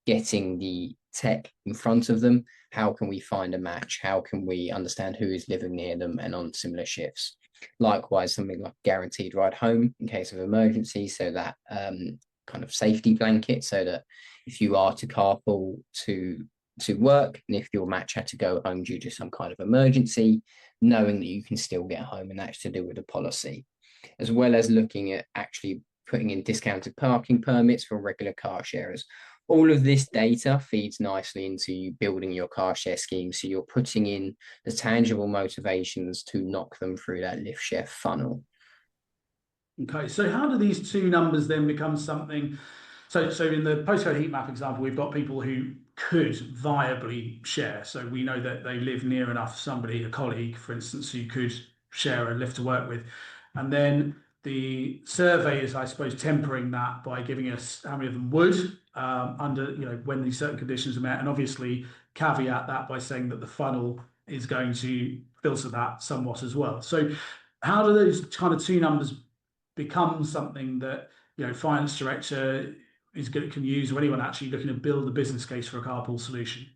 getting the tech in front of them. How can we find a match? How can we understand who is living near them and on similar shifts? Likewise, something like guaranteed ride home in case of emergency. So that kind of safety blanket, so that if you are to carpool to work, and if your match had to go home due to some kind of emergency, knowing that you can still get home, and that's to do with the policy, as well as looking at actually putting in discounted parking permits for regular car sharers. All of this data feeds nicely into you building your car share scheme, so you're putting in the tangible motivations to knock them through that lift share funnel. Okay, so how do these two numbers then become something? So in the postcode heat map example, we've got people who could viably share. So we know that they live near enough somebody, a colleague, for instance, who could share a lift to work with. And then the survey is, I suppose, tempering that by giving us how many of them would under, when these certain conditions are met. And obviously caveat that by saying that the funnel is going to filter that somewhat as well. So how do those kind of two numbers become something that, finance director can use, or anyone actually looking to build a business case for a carpool solution?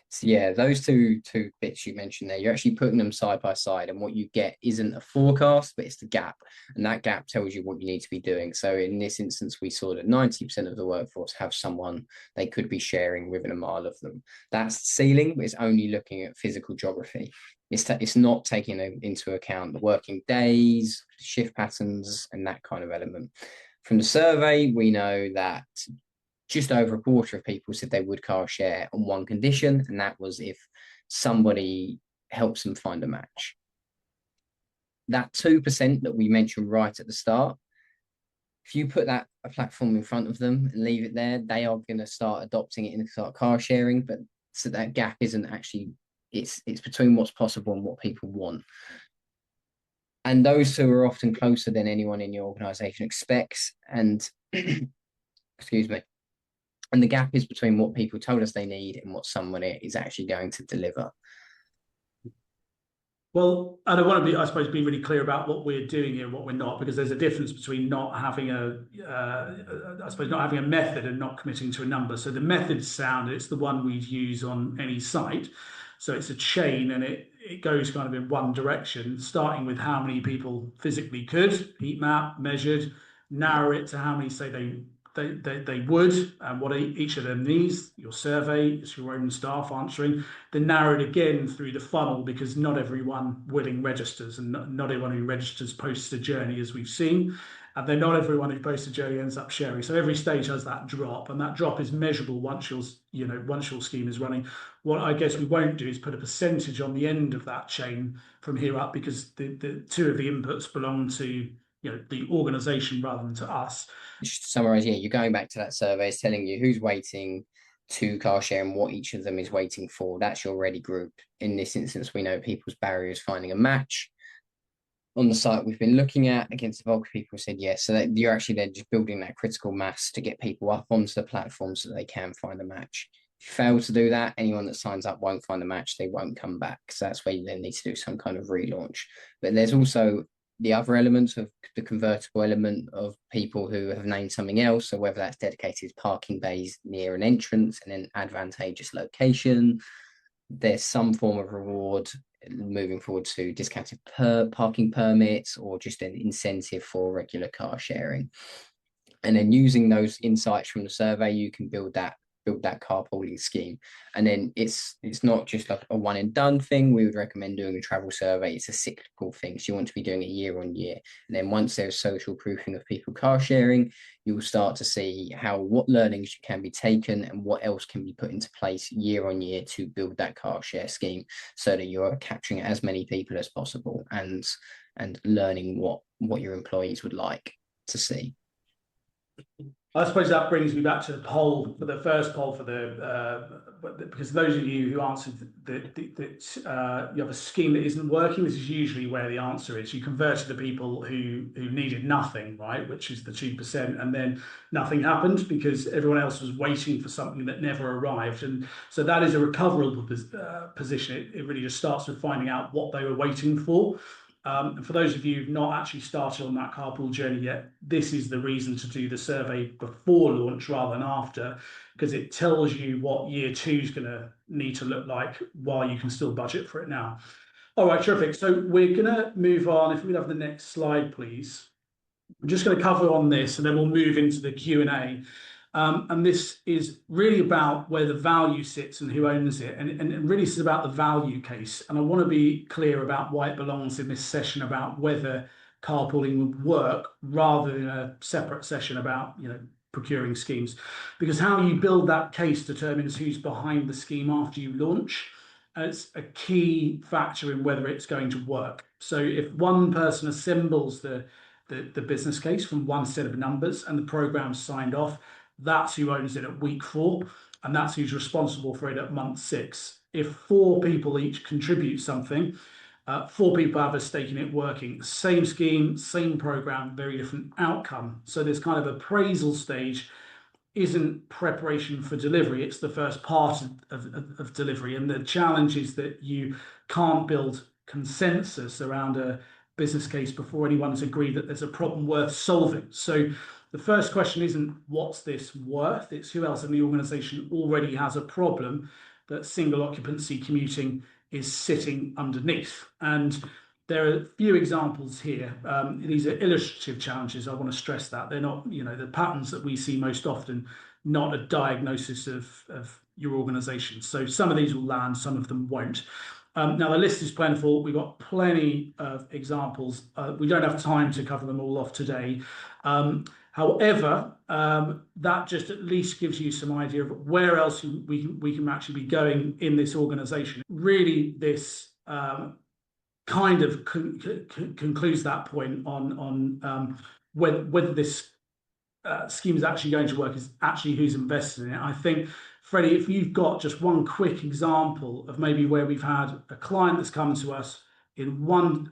So yeah, those two bits you mentioned there, you're actually putting them side by side, and what you get isn't a forecast, but it's the gap, and that gap tells you what you need to be doing. So in this instance, we saw that 90% of the workforce have someone they could be sharing within a mile of them. That's the ceiling, but it's only looking at physical geography. It's not taking into account the working days, shift patterns, and that kind of element. From the survey, we know that just over a quarter of people said they would car share on one condition, and that was if somebody helps them find a match. That 2% that we mentioned right at the start, if you put a platform in front of them and leave it there, they are going to start adopting it and start car sharing. But so that gap isn't actually, it's between what's possible and what people want. And those two are often closer than anyone in your organization expects. And excuse me. And the gap is between what people told us they need and what someone is actually going to deliver. Well, and I want to be, I suppose, be really clear about what we're doing here and what we're not, because there's a difference between not having I suppose, not having a method and not committing to a number. So the method's sound, it's the one we'd use on any site. So it's a chain, and it goes kind of in one direction, starting with how many people physically could, heat map, measured, narrow it to how many say they would, and what each of them needs. Your survey, it's your own staff answering. Then narrow it again through the funnel, because not everyone willing registers, and not everyone who registers posts a journey, as we've seen. And then not everyone who posts a journey ends up sharing. So every stage has that drop, and that drop is measurable once your scheme is running. What I guess we won't do is put a percentage on the end of that chain from here up, because the two of the inputs belong to the organization rather than to us. Just to summarize, yeah, you're going back to that survey, it's telling you who's waiting to car share and what each of them is waiting for. That's your ready group. In this instance, we know people's barriers finding a match. On the site we've been looking at, against the bulk of people said yes. So that you're actually then just building that critical mass to get people up onto the platform so they can find a match. If you fail to do that, anyone that signs up won't find a match, they won't come back. So that's where you then need to do some kind of relaunch. But there's also the other elements of the convertible element of people who have named something else. So whether that's dedicated parking bays near an entrance and an advantageous location, there's some form of reward moving forward to discounted parking permits, or just an incentive for regular car sharing. And then using those insights from the survey, you can build that carpooling scheme. And then it's not just like a one and done thing. We would recommend doing a travel survey. It's a cyclical thing, so you want to be doing it year on year. And then once there's social proofing of people car sharing, you will start to see what learnings can be taken and what else can be put into place year on year to build that car share scheme, so that you're capturing as many people as possible and learning what your employees would like. to see. I suppose that brings me back to the poll, for the first poll for because those of you who answered that you have a scheme that isn't working, this is usually where the answer is. You converted the people who needed nothing, right, which is the 2%, and then nothing happened because everyone else was waiting for something that never arrived. And so that is a recoverable position. It really just starts with finding out what they were waiting for. And for those of you who've not actually started on that carpool journey yet, this is the reason to do the survey before launch rather than after, because it tells you what year two is going to need to look like while you can still budget for it now. All right, terrific. So we're going to move on. If we could have the next slide, please. I'm just going to cover on this and then we'll move into the Q&A. And this is really about where the value sits and who owns it. And really, this is about the value case. And I want to be clear about why it belongs in this session about whether carpooling would work rather than a separate session about, procuring schemes. Because how you build that case determines who's behind the scheme after you launch. It's a key factor in whether it's going to work. So if one person assembles the business case from one set of numbers and the program's signed off, that's who owns it at week 4, and that's who's responsible for it at month 6. If 4 people each contribute something, 4 people have a stake in it working. Same scheme, same program, very different outcome. So this kind of appraisal stage isn't preparation for delivery. It's the first part of delivery. And the challenge is that you can't build consensus around a business case before anyone's agreed that there's a problem worth solving. So the first question isn't what's this worth? It's who else in the organization already has a problem that single occupancy commuting is sitting underneath. And there are a few examples here. These are illustrative challenges. I want to stress that. They're not, the patterns that we see most often, not a diagnosis of your organization. So some of these will land, some of them won't. Now, the list is plentiful. We've got plenty of examples. We don't have time to cover them all off today. However, that just at least gives you some idea of where else we can actually be going in this organization. Really, this kind of concludes that point on whether this scheme is actually going to work, is actually who's invested in it. I think, Freddie, if you've got just one quick example of maybe where we've had a client that's come to us in one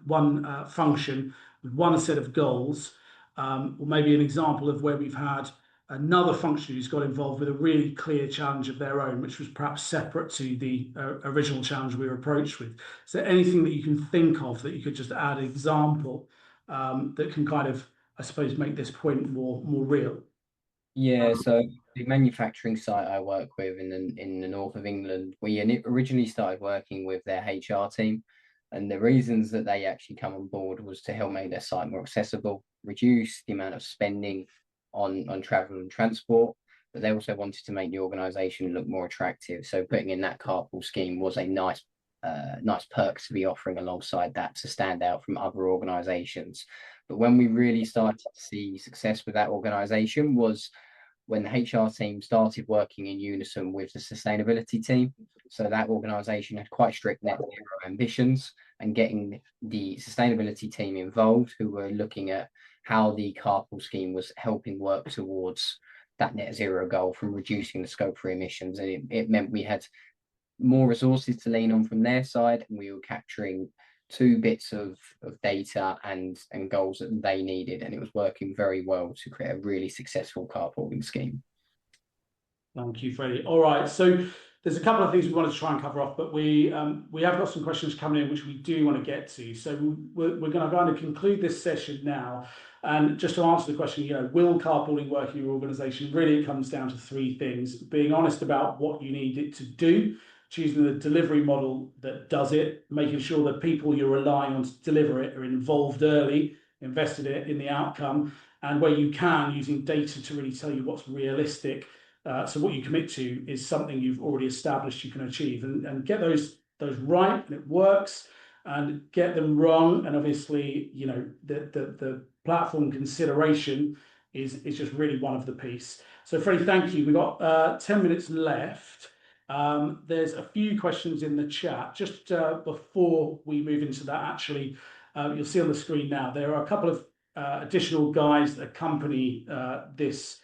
function with one set of goals, or maybe an example of where we've had another function who's got involved with a really clear challenge of their own, which was perhaps separate to the original challenge we were approached with. Is there anything that you can think of that you could just add an example that can kind of, I suppose, make this point more real? Yeah, so the manufacturing site I work with in the north of England, we originally started working with their HR team, and the reasons that they actually come on board was to help make their site more accessible, reduce the amount of spending on travel and transport, but they also wanted to make the organisation look more attractive. So putting in that carpool scheme was a nice perk to be offering alongside that to stand out from other organisations. But when we really started to see success with that organisation was when the HR team started working in unison with the sustainability team. So that organisation had quite strict net zero ambitions, and getting the sustainability team involved, who were looking at how the carpool scheme was helping work towards that net zero goal from reducing the scope 3 emissions. And it meant we had more resources to lean on from their side, and we were capturing 2 bits of data and goals that they needed, and it was working very well to create a really successful carpooling scheme. Thank you, Freddie. All right, so there's a couple of things we wanted to try and cover off, but we have got some questions coming in which we do want to get to. So we're going to kind of conclude this session now. And just to answer the question, will carpooling work in your organisation? Really, it comes down to 3 things: being honest about what you need it to do, choosing the delivery model that does it, making sure that people you're relying on to deliver it are involved early, invested in the outcome, and where you can, using data to really tell you what's realistic. So what you commit to is something you've already established you can achieve, and get those right, and it works, and get them wrong. And obviously, the platform consideration is just really one of the piece. So Freddie, thank you. We've got 10 minutes left. There's a few questions in the chat. Just before we move into that, actually, you'll see on the screen now, there are a couple of additional guides that accompany this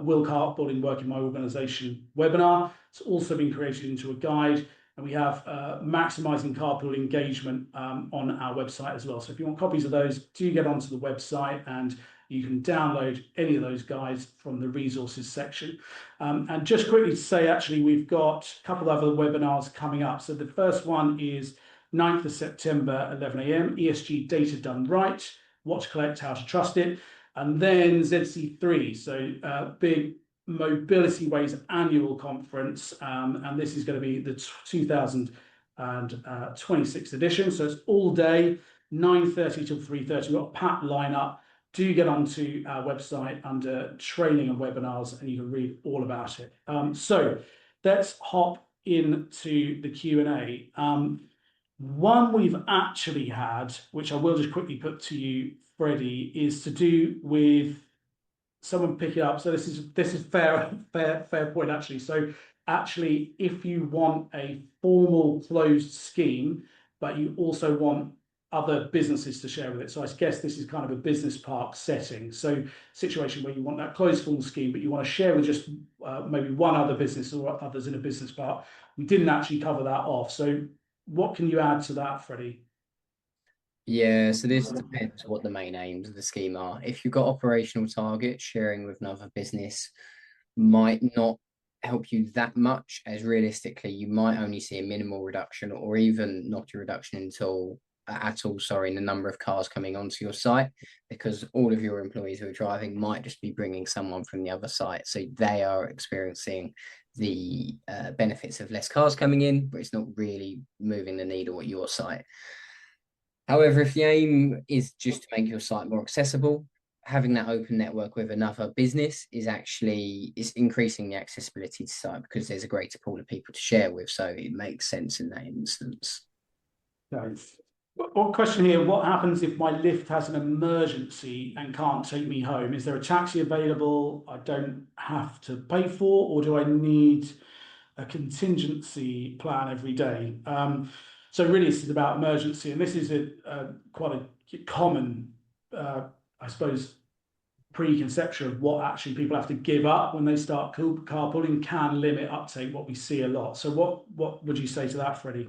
Will Carpooling Work in My Organisation webinar. It's also been created into a guide, and we have maximising carpool engagement on our website as well. So if you want copies of those, do get onto the website and you can download any of those guides from the resources section. And just quickly to say, actually, we've got a couple of other webinars coming up. So the first one is 9th of September, 11 a.m, ESG data done right, what to collect, how to trust it. And then ZC3, so big Mobilityways annual conference. And this is going to be the 2026 edition. So it's all day, 9:30 till 3:30. We've got a packed lineup. Do get onto our website under training and webinars and you can read all about it. So let's hop into the Q&A. One we've actually had, which I will just quickly put to you, Freddie, is to do with someone pick it up. So this is fair point actually. So actually, if you want a formal closed scheme, but you also want other businesses to share with it. So I guess this is kind of a business park setting. So situation where you want that closed form scheme, but you want to share with just maybe one other business or others in a business park. We didn't actually cover that off. So what can you add to that, Freddie? Yeah, so this depends what the main aims of the scheme are. If you've got operational targets, sharing with another business might not help you that much, as realistically, you might only see a minimal reduction or even not a reduction until at all, sorry, in the number of cars coming onto your site, because all of your employees who are driving might just be bringing someone from the other site. So they are experiencing the benefits of less cars coming in, but it's not really moving the needle at your site. However, if the aim is just to make your site more accessible, having that open network with another business is increasing the accessibility to site because there's a greater pool of people to share with. So it makes sense in that instance. Nice. One question here, what happens if my lift has an emergency and can't take me home? Is there a taxi available I don't have to pay for, or do I need a contingency plan every day? So really this is about emergency, and this is quite a common, I suppose, preconception of what actually people have to give up when they start carpooling can limit uptake, what we see a lot. So what would you say to that, Freddie?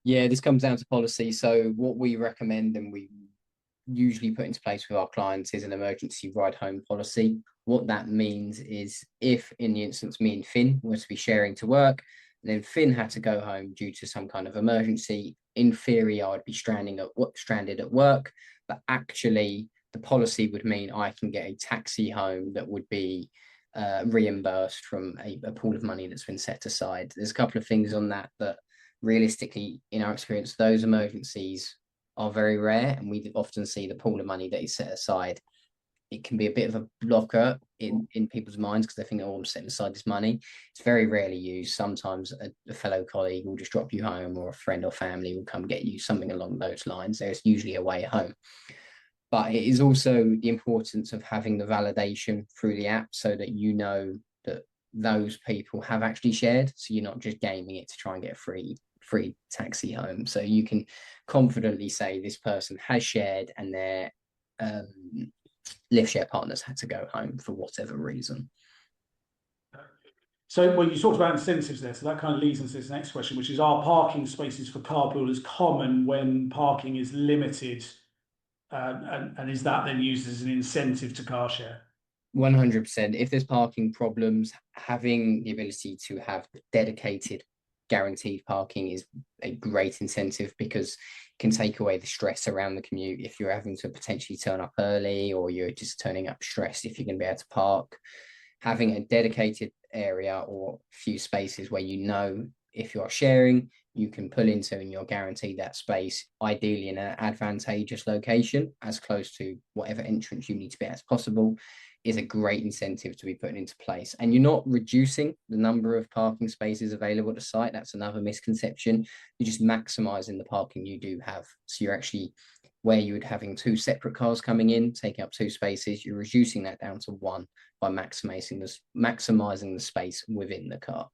Yeah, this comes down to policy. So what we recommend and we usually put into place with our clients is an emergency ride home policy. What that means is if in the instance me and Finn were to be sharing to work, then Finn had to go home due to some kind of emergency, in theory I would be stranded at work, but actually the policy would mean I can get a taxi home that would be reimbursed from a pool of money that's been set aside. There's a couple of things on that realistically, in our experience, those emergencies are very rare, and we often see the pool of money that is set aside. It can be a bit of a blocker in people's minds because they think, oh, I'm setting aside this money. It's very rarely used. Sometimes a fellow colleague will just drop you home, or a friend or family will come get you, something along those lines. There's usually a way home. But it is also the importance of having the validation through the app so that you know that those people have actually shared. So you're not just gaming it to try and get a free taxi home. So you can confidently say this person has shared and their lift share partners had to go home for whatever reason. So, well, you talked about incentives there, so that kind of leads into this next question, which is, are parking spaces for carpoolers common when parking is limited, and is that then used as an incentive to car share? 100%. If there's parking problems, having the ability to have dedicated guaranteed parking is a great incentive because it can take away the stress around the commute. If you're having to potentially turn up early, or you're just turning up stressed if you're going to be able to park, having a dedicated area or a few spaces where you know if you are sharing, you can pull into and you're guaranteed that space, ideally in an advantageous location, as close to whatever entrance you need to be as possible, is a great incentive to be put into place. And you're not reducing the number of parking spaces available at the site. That's another misconception. You're just maximizing the parking you do have. So you're actually, where you would having two separate cars coming in, taking up two spaces, you're reducing that down to one by maximizing the space within the car.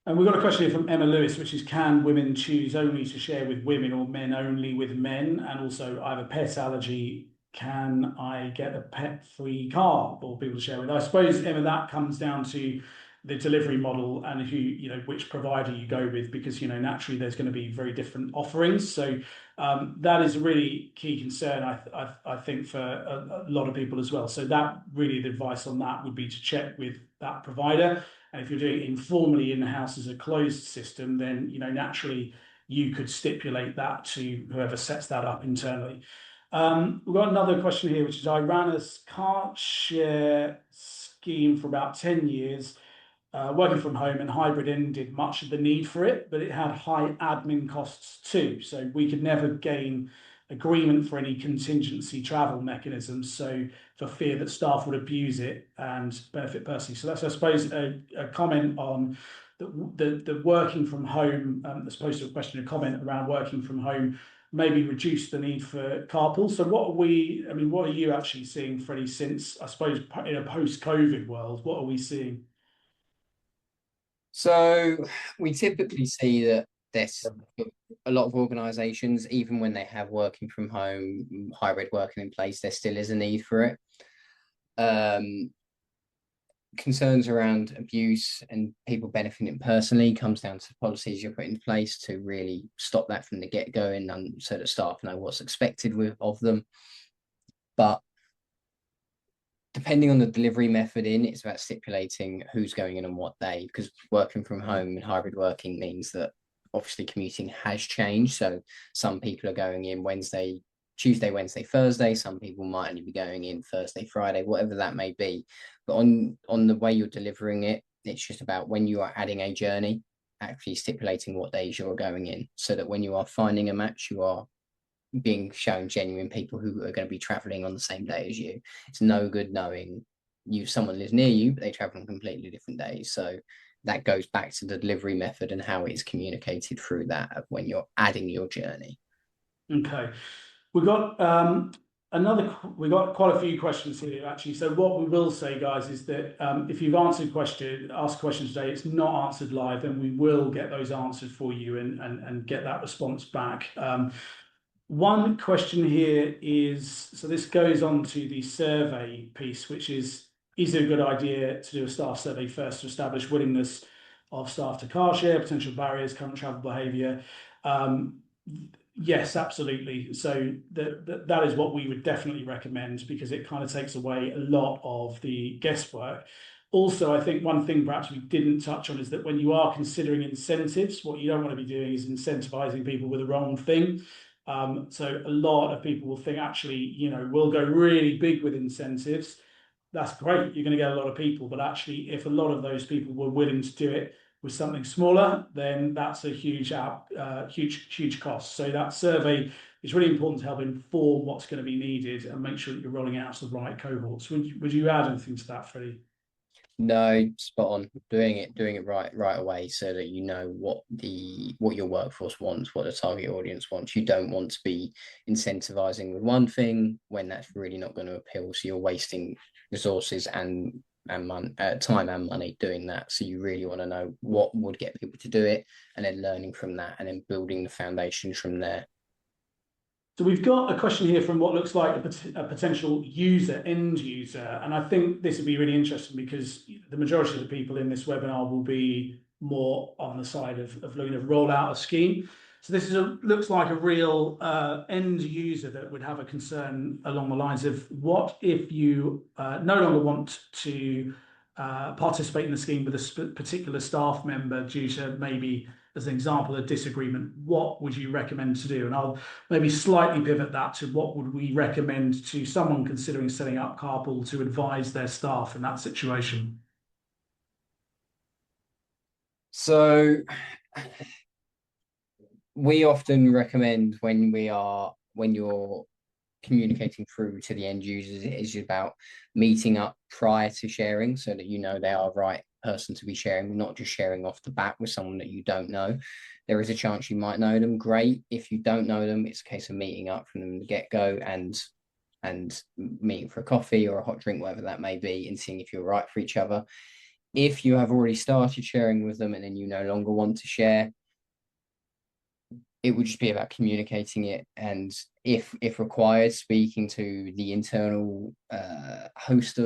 And we've got a question here from Emma Lewis, which is, can women choose only to share with women or men only with men? And also, I have a pet allergy can I get a pet-free car for people to share with? I suppose, Emma, that comes down to the delivery model and who, which provider you go with, because, naturally there's going to be very different offerings. So that is a really key concern, I think, for a lot of people as well. So that really, the advice on that would be to check with that provider. And if you're doing it informally in-house as a closed system, then, naturally you could stipulate that to whoever sets that up internally. We've got another question here, which is I ran a car share scheme for about 10 years, working from home, and hybrid ended much of the need for it, but it had high admin costs too. So we could never gain agreement for any contingency travel mechanisms. So for fear that staff would abuse it and benefit personally. So that's, I suppose, a comment on the working from home, as opposed to a question, a comment around working from home maybe reduce the need for carpool. So what are you actually seeing, Freddie, since, I suppose, in a post-COVID world, what are we seeing? So we typically see that there's a lot of organisations, even when they have working from home, hybrid working in place, there still is a need for it. Concerns around abuse and people benefiting personally comes down to policies you put in place to really stop that from the get-go, and so that staff know what's expected of them. But depending on the delivery method it's about stipulating who's going in on what day, because working from home and hybrid working means that obviously commuting has changed. So some people are going in Tuesday, Wednesday, Thursday. Some people might only be going in Thursday, Friday, whatever that may be. But on the way you're delivering it, it's just about when you are adding a journey, actually stipulating what days you're going in, so that when you are finding a match, you are being shown genuine people who are going to be traveling on the same day as you. It's no good knowing someone lives near you, but they travel on completely different days. So that goes back to the delivery method and how it is communicated through that of when you're adding your journey. Okay. We've got quite a few questions here, actually. So what we will say, guys, is that if you've asked a question today, it's not answered live, then we will get those answered for you and get that response back. One question here is, so this goes on to the survey piece, which is it a good idea to do a staff survey first to establish willingness of staff to car share, potential barriers, current travel behaviour? Yes, absolutely. So that is what we would definitely recommend, because it kind of takes away a lot of the guesswork. Also, I think one thing perhaps we didn't touch on is that when you are considering incentives, what you don't want to be doing is incentivizing people with the wrong thing. So a lot of people will think, actually, we'll go really big with incentives. That's great. You're going to get a lot of people, but actually, if a lot of those people were willing to do it with something smaller, then that's a huge cost. So that survey is really important to help inform what's going to be needed and make sure that you're rolling out to the right cohorts. Would you add anything to that, Freddie? No, spot on. Doing it right away, so that you know what your workforce wants, what the target audience wants. You don't want to be incentivizing with one thing when that's really not going to appeal. So you're wasting resources and time and money doing that. So you really want to know what would get people to do it, and then learning from that, and then building the foundations from there. So we've got a question here from what looks like a potential end user. And I think this would be really interesting, because the majority of the people in this webinar will be more on the side of looking to roll out a scheme. So this looks like a real end user that would have a concern along the lines of, what if you no longer want to participate in the scheme with a particular staff member due to, maybe, as an example, a disagreement? What would you recommend to do? And I'll maybe slightly pivot that to, what would we recommend to someone considering setting up Carpool to advise their staff in that situation? So we often recommend, when you're communicating through to the end users, it is about meeting up prior to sharing, so that they are the right person to be sharing, not just sharing off the bat with someone that you don't know. There is a chance you might know them. Great. If you don't know them, it's a case of meeting up from the get-go and meeting for a coffee or a hot drink, whatever that may be, and seeing if you're right for each other. If you have already started sharing with them and then you no longer want to share, it would just be about communicating it, and if required, speaking to the internal host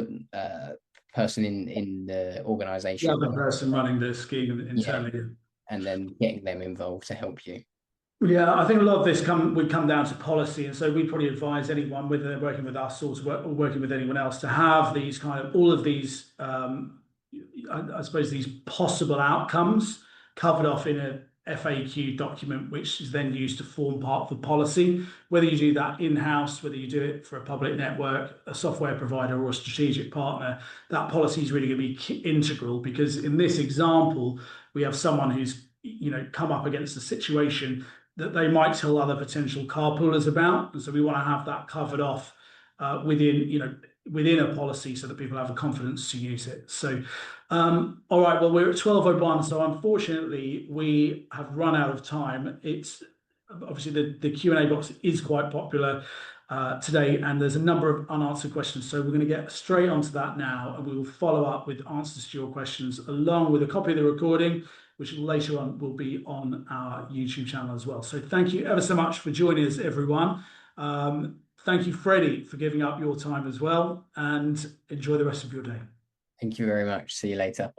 person in the The organization. other person running the scheme Yeah, internally. and then getting them involved to help you. Yeah, I think a lot of this would come down to policy, and so we probably advise anyone, whether they're working with us or working with anyone else, to have these kind of all of these, I suppose, these possible outcomes covered off in a FAQ document, which is then used to form part of the policy. Whether you do that in-house, whether you do it for a public network, a software provider, or a strategic partner, that policy is really going to be integral, because in this example, we have someone who's come up against a situation that they might tell other potential carpoolers about. And so we want to have that covered off within a policy, so that people have the confidence to use it. So, all right, well, we're at 12:01, so unfortunately we have run out of time. It's obviously the Q&A box is quite popular today, and there's a number of unanswered questions. So we're going to get straight onto that now, and we will follow up with answers to your questions along with a copy of the recording, which later on will be on our YouTube channel as well. So thank you ever so much for joining us, everyone. Thank you, Freddie, for giving up your time as well, and enjoy the rest of your day. Thank you very much. See you later.